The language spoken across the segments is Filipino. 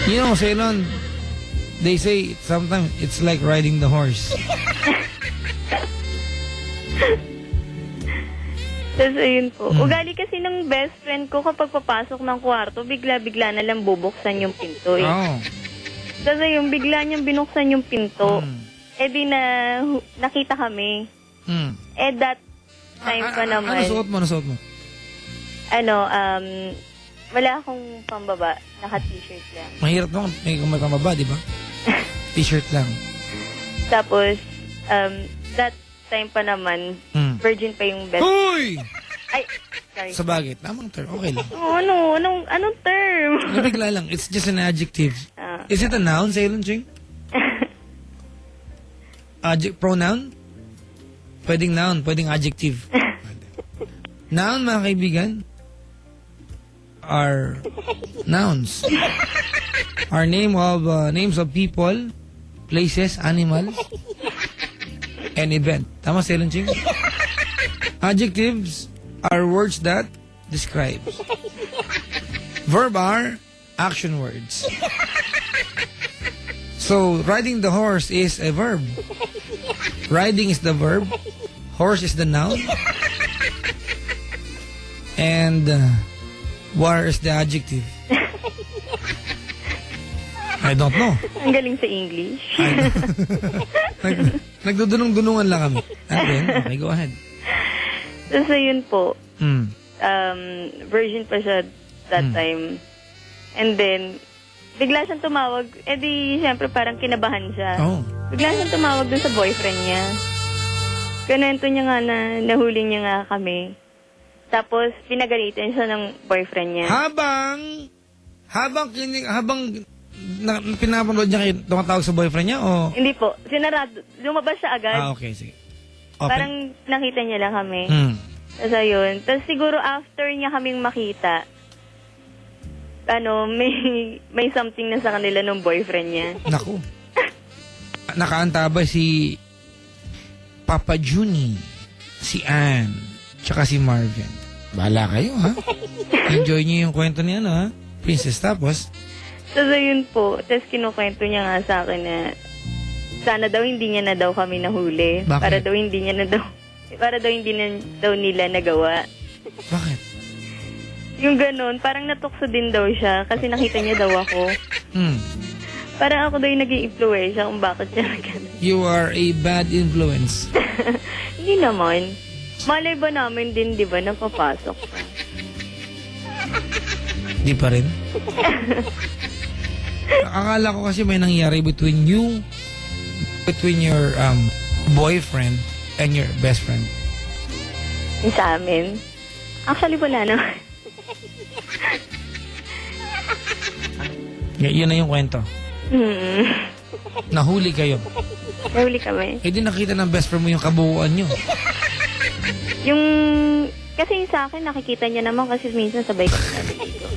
You know, Ceylon, they say sometimes it's like riding the horse. Tapos ayun po. Ugali kasi ng best friend ko kapag papasok ng kwarto, bigla-bigla na lang bubuksan yung pinto eh. Oh. Tapos ayun, bigla niyang binuksan yung pinto. Eh di na nakita kami. Eh that time pa naman. Ano suot mo? Ano suot mo? Wala akong pambaba. Naka-t-shirt lang. Mahirap naman. May pamaba, di ba? T-shirt lang. Tapos, that time pa naman, virgin pa yung best. Hoy! Ay, sorry. Sa bagay. Tamang term. Okay lang. Anong term? Nabigla lang. It's just an adjective. Is it a noun, Ceylon Ching? Pronoun? Pwedeng noun, pwedeng adjective. Noun, mga kaibigan, are nouns. Are names of people, places, animals, and event. Tama, Ceylon Ching? Adjectives are words that describe. Verb are action words. So, riding the horse is a verb. Riding is the verb. Horse is the noun. And war is the adjective. I don't know. Ang galing sa English. Nagdudunong-dunungan lang kami. And then, okay, go ahead. Tapos ayun po, virgin pa siya that time. And then, bigla siyang tumawag. Eh di, siyempre parang kinabahan siya. Oh. Bigla siyang tumawag dun sa boyfriend niya. Kanento niya nga na nahuli niya nga kami. Tapos, pinagalitan siya ng boyfriend niya. Habang pinapanood niya kayo, tumatawag sa boyfriend niya, o? Hindi po. Sinarado. Lumabas siya agad. Okay, sige. Okay. Parang nakita niya lang kami. Tapos ayun. Tapos siguro after niya kaming makita, may something na sa kanila ng boyfriend niya. Naku. Nakaantabay si Papa Juni, si Ann, tsaka si Marvin. Bahala kayo, ha? Enjoy niyo yung kwento niya, ha? Princess, tapos? Tapos ayun po. Tapos kinukwento niya nga sa akin na sana daw hindi niya na daw kami nahuli. Bakit? Para daw hindi na daw nila nagawa. Bakit? Yung ganun, parang natukso din daw siya kasi nakita niya daw ako. Parang ako daw yung nag-i-influensya kung bakit siya nagano. You are a bad influence. Hindi naman. Malay ba namin din, di ba, napapasok ka? Di pa rin? Akala ko kasi may nangyari between your boyfriend and your best friend. Yung sa amin? Actually, wala naman. Yun na yung kwento. Nahuli kayo. Nahuli kami. Eh di nakita ng best friend mo yung kabuuan nyo. Kasi sa akin, nakikita niya naman kasi minsan sabay kami naliligo.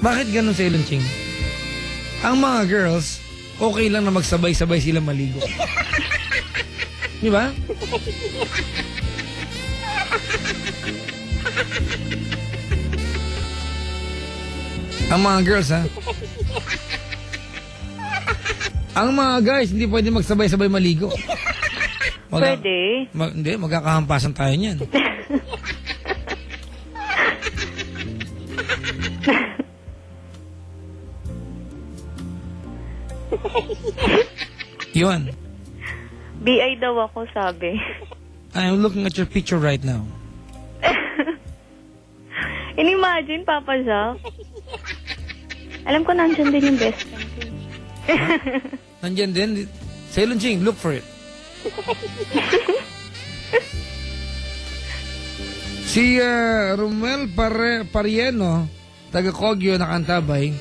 Bakit ganun sa Ching? Ang mga girls, okay lang na magsabay-sabay sila maligo. Di ba? Ang mga girls, ha? Ang mga guys, hindi pwede magsabay-sabay maligo. Pwede. Hindi, magkakahampasan tayo niyan. Yun. BI daw ako, sabi. I'm looking at your picture right now. Inimagine, Papa Jack. Alam ko nandyan din yung best friend ko. Nandyan din. Ceylon Ching, look for it. Si Romel Parieno, taga Kogyo, nakantabay.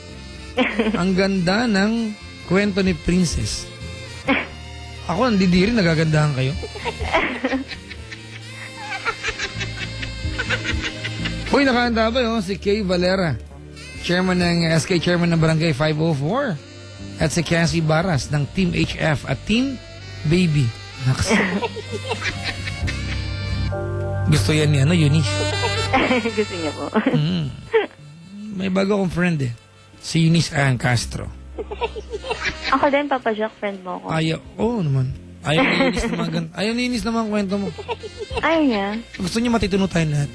Ang ganda ng kwento ni Princess. Ako, hindi rin nagagandahan kayo. Uy, nakakantabay, si Kay Valera. Chairman ng SK Chairman ng Barangay 504. At si Cassie Baras ng Team HF at Team Baby. Naks. Gusto yan ni Eunice. Gusto niya po. Mm. May bago akong friend eh. Si Eunice Ann Castro. Ako din, Papa Jack, friend mo ko. Ayaw. Oo naman. Ayaw ni Eunice naman ayaw ni Eunice naman ang kwento mo. Ayaw niya. Gusto niya matituno tayo lahat.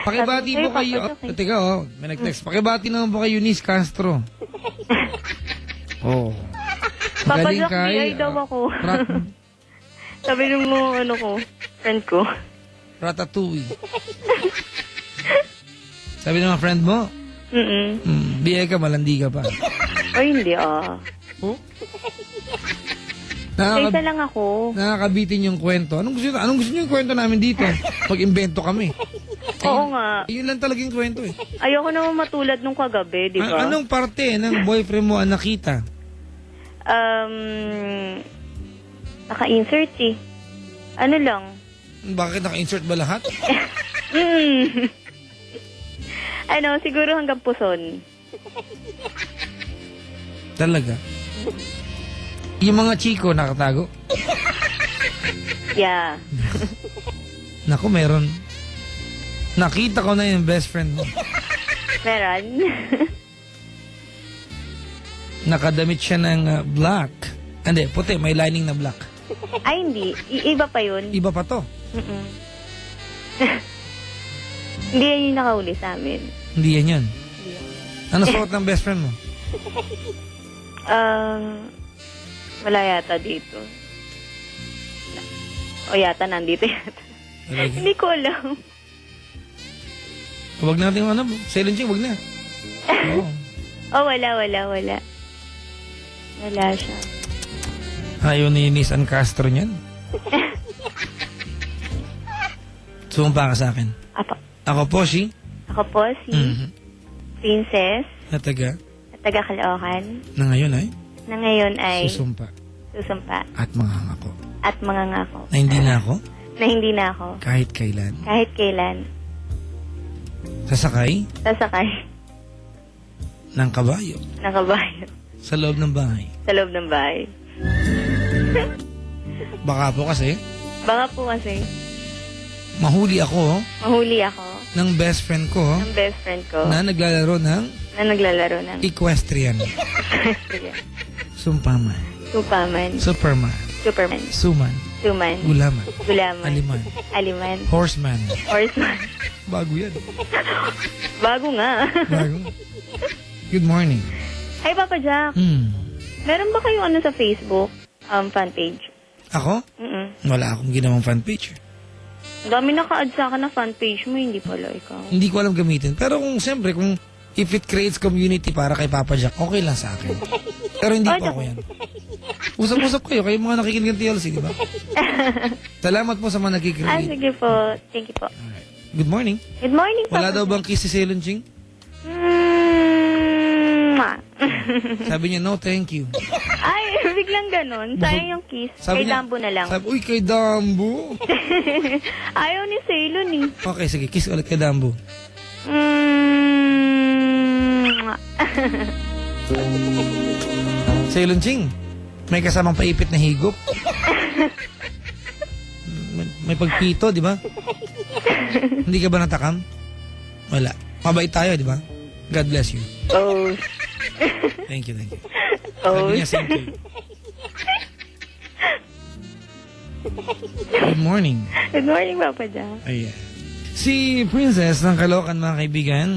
Pakibati po kayo. Teka may nag-text. Pakibati naman po kay Eunice Castro. Oh. Papa Galing Jack, kay, DI daw ako. Rat, Sabi nung ano ko, friend ko. Ratatouille. Sabi ng mga friend mo, biye ka, malandi ka pa. Ay, hindi Oh? Isa lang ako. Nakakabitin yung kwento. Anong gusto niyo yung kwento namin dito? Pag-imbento kami. Oo nga. Yun lang talaga yung kwento eh. Ayoko naman matulad nung kagabi, di ba? Anong parte ng boyfriend mo ang nakita? Naka-insert eh. Ano lang? Bakit naka-insert ba lahat? Ano, siguro hanggang puson. Talaga? Yung mga chiko nakatago? Yeah. Naku, meron. Nakita ko na yung best friend mo. Meron. Nakadamit siya ng black. Hindi, puti. May lining na black. Ay, hindi. Iba pa yun. Iba pa to. Hindi yan yung nakahuli sa amin. Hindi yan yun. Hindi yan. Ano suot ng best friend mo? Wala yata dito. O yata, nandito yata. Talaga? Hindi ko alam. Huwag natin ano. Silent Ching, huwag na. Oo. Oh, wala. Wala siya. Ayaw ni Nissan Castro niyan. Sumpa ka sa akin. Apo. Ako po si Ako po si Princess na taga taga Caloocan na ngayon ay na ngayon ay susumpa susumpa at mangangako at mangangako na hindi na ako na hindi na ako kahit kailan sasakay ng kabayo sa loob ng bahay. Baka po kasi mahuli ako ng best friend ko na naglalaro ng equestrian. Sumpaman. Superman. Suman. Gulaman. Aliman. Horseman. Bago yan. Bago nga. Bago. Good morning. Hi, Papa Jack. Meron ba kayong ano sa Facebook? Fan page? Ako? Wala akong ginawang fan page. Dami naka-add sa akin na fan page mo, hindi pala ikaw. Hindi ko alam gamitin. Pero siyempre, if it creates community para kay Papa Jack, okay lang sa akin. Pero hindi po ako yan. Usap-usap kayo mga nakikinig ng TLC, di ba? Salamat po sa mga nakikreate. Sige po. Thank you po. Alright. Good morning. Good morning, Papa. Wala daw bang kiss si Silent Ching? Sabi niya, no, thank you. Ay, biglang ganun. Sayang yung kiss. Kay Dambo na lang. Uy, kay Dambo. Ayaw ni Ceylon eh. Okay, sige, kiss ulit kay Dambo. Silent Ching, may kasamang paipit na higop. May pagpito, di ba? Hindi ka ba natakam? Wala. Mabait tayo, di ba? God bless you. Oh. Thank you. Oh. Sabi niya, thank you. Good morning. Good morning, Papa Jack. Ayan. Si Princess ng Caloocan, mga kaibigan.